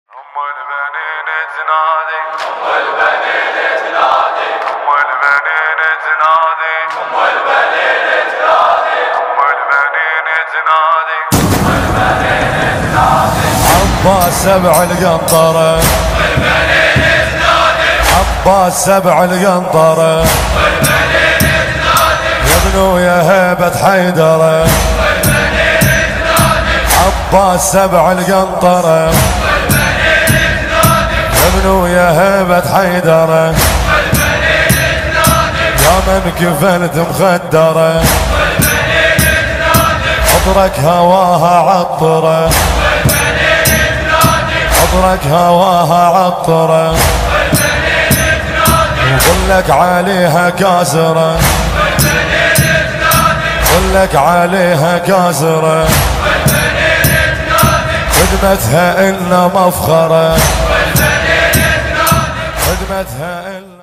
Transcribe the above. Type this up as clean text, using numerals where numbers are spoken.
أم البنين تنادي، أم البنين تنادي، أم البنين تنادي، أم البنين تنادي، أم البنين تنادي، أم البنين تنادي. عباس سبع القنطرة، أم البنين تنادي، عباس سبع القنطرة، أم البنين تنادي، يا ابنو يا هيبة حيدرة، أم البنين تنادي، عباس سبع القنطرة، ابنو يا هبة حيدرة، يا من كفلت مخدرة، عطرك هواها عطرة، عطرك هواها عطرة، وظلك عليها كاسرة، ظلك عليها كاسرة، خدمتها إلا مفخرة، خدمتها إلا